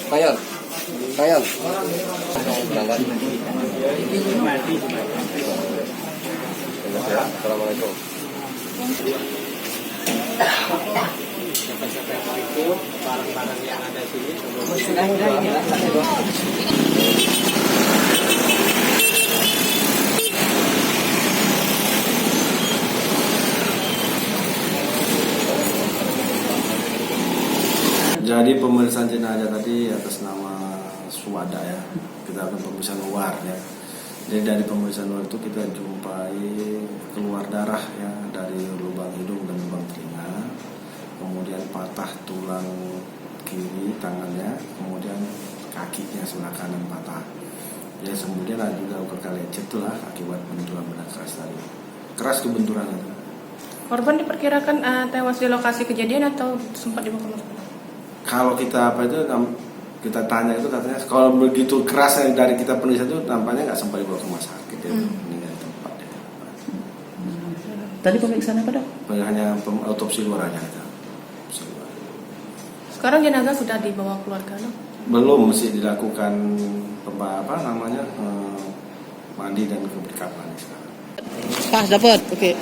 Kayan, kayan. Berangkat. Assalamualaikum. Barang-barang yang ada di sini Jadi pemeriksaan jenazah tadi atas nama Suwada ya, kita akan pemeriksaan luar ya. Jadi dari pemeriksaan luar itu kita jumpai keluar darah ya dari lubang hidung dan lubang telinga, kemudian patah tulang kiri tangannya, kemudian kakinya sebelah kanan patah. Ya kemudian ada juga luka lecet itulah akibat benturan benda keras tadi. Keras kebenturan itu. Korban diperkirakan tewas di lokasi kejadian atau sempat dibawa ke rumah sakit? Kalau kita kita tanya itu katanya kalau begitu keras yang dari kita penulis itu nampaknya nggak sempat dibawa ke rumah sakit ya, meninggal di tempat ya. Tadi pemeriksaan apa dok? Hanya autopsi luar aja kita. Sekarang jenazah sudah dibawa keluarga dok? Belum, mesti dilakukan mandi dan keberkapan sekarang. Dapat. Oke.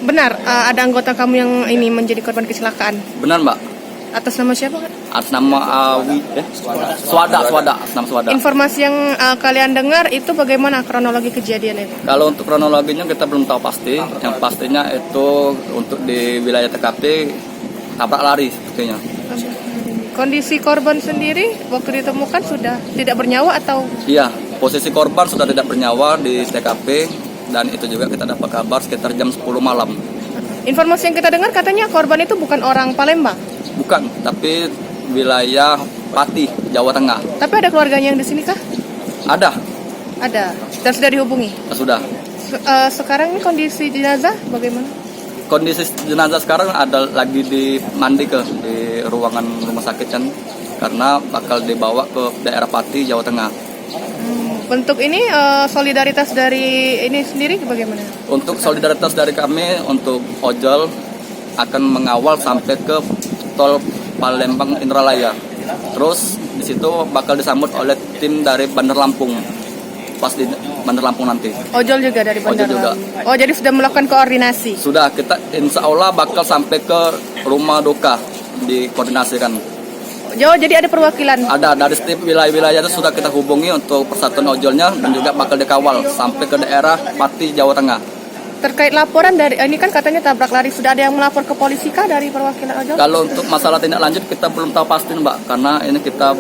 Benar, ada anggota kamu yang ini menjadi korban kecelakaan. Benar mbak. Atas nama siapa kan? Atas nama Swada. Nama Swada. Informasi yang kalian dengar itu bagaimana kronologi kejadian itu? Kalau untuk kronologinya kita belum tahu pasti. Yang pastinya itu untuk di wilayah TKP tabrak lari sepertinya. Kondisi korban sendiri waktu ditemukan sudah tidak bernyawa atau? Iya, posisi korban sudah tidak bernyawa di TKP dan itu juga kita dapat kabar sekitar jam 10 malam. Informasi yang kita dengar katanya korban itu bukan orang Palembang. Bukan, tapi wilayah Pati, Jawa Tengah. Tapi ada keluarganya yang di sini kah? Ada. Ada. Dan sudah dihubungi? Sudah. Sekarang ini kondisi jenazah bagaimana? Kondisi jenazah sekarang ada lagi di ruangan rumah sakit kan, karena bakal dibawa ke daerah Pati, Jawa Tengah. Untuk ini solidaritas dari ini sendiri bagaimana? Untuk solidaritas dari kami untuk ojol akan mengawal sampai ke tol Palembang Indralaya. Terus di situ bakal disambut oleh tim dari Bandar Lampung. Pas di Bandar Lampung nanti. Ojol juga dari Bandar Ojol juga. Lampung. Oh, jadi sudah melakukan koordinasi. Sudah, kita insya Allah bakal sampai ke rumah duka dikoordinasikan. Oh, jadi ada perwakilan. Ada dari setiap wilayah-wilayah itu sudah kita hubungi untuk persatuan ojolnya dan juga bakal dikawal sampai ke daerah Pati, Jawa Tengah. Terkait laporan dari ini kan katanya tabrak lari, sudah ada yang melapor ke polisi kah dari perwakilan ojol? Kalau untuk masalah tindak lanjut kita belum tahu pasti mbak, karena ini kita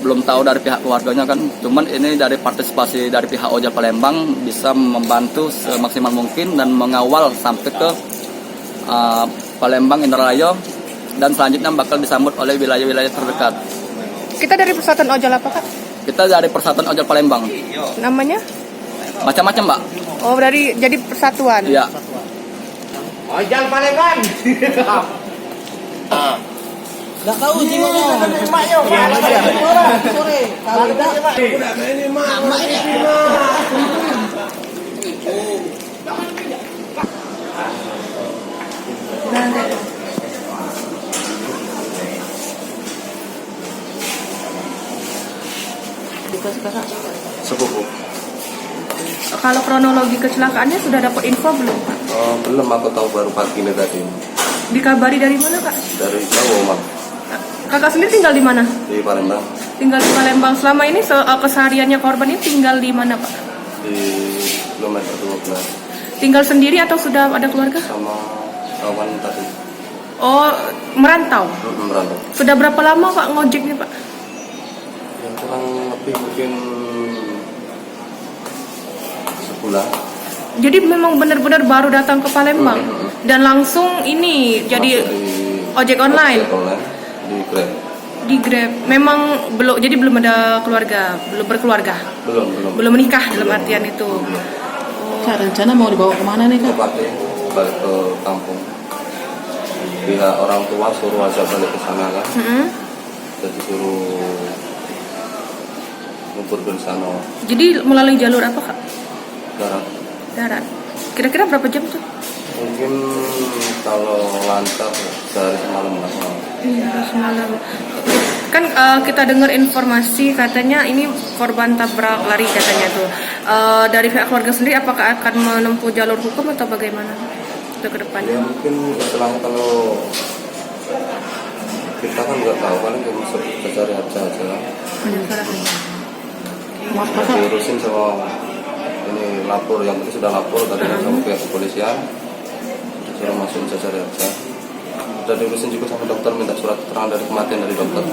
belum tahu dari pihak keluarganya kan. Cuman ini dari partisipasi dari pihak ojol Palembang bisa membantu semaksimal mungkin dan mengawal sampai ke Palembang Indralaya dan selanjutnya bakal disambut oleh wilayah-wilayah terdekat. Kita dari persatuan ojol apa kak? Kita dari Persatuan Ojol Palembang. Namanya? Macam-macam mbak. Oh, dari jadi persatuan. Iya. Ojol Palembang. Nggak tahu jiwanya. Sore. Kalau tidak. Sepupu. Kalau kronologi kecelakaannya sudah dapat info belum Pak? Belum, aku tahu baru pagi ini tadi. Dikabari dari mana Kak? Dari Jawa, Mak. Kakak sendiri tinggal di mana? Di Palembang. Tinggal di Palembang. Selama ini kesehariannya korban ini tinggal di mana Pak? Di kilometer 12 Tinggal sendiri atau sudah ada keluarga? sama kawan tadi. Oh, merantau. Merantau. Sudah berapa lama Pak ngojeknya Pak? Yang kurang lebih mungkin sebulan. Jadi memang benar-benar baru datang ke Palembang. Dan langsung ini jadi Masuk di ojek online di Grab. di Grab. Memang belum ada keluarga, belum berkeluarga, Belum. belum menikah dalam artian itu. Kak, rencana mau dibawa kemana nih, Kak? Tepatnya balik ke kampung. Pihak orang tua suruh aja balik ke sana kan. Jadi suruh ngumpul di sana Jadi melalui jalur apa Kak? darat. Darat. Kira-kira berapa jam tuh? Mungkin kalau lancar sehari semalam lah. Semalam. Kan kita dengar informasi katanya ini korban tabrak lari katanya tuh. Dari pihak keluarga sendiri apakah akan menempuh jalur hukum atau bagaimana untuk ke Ya depannya? mungkin istilahnya kalau kita kan nggak tahu kan kita masuk ke cari aja lah. Maaf, Kak. Diurusin sama ini lapor yang penting sudah lapor tadi sama pihak kepolisian. Sudah masuk cari aja. Sudah diurusin juga sama dokter minta surat keterangan dari kematian dari dokter.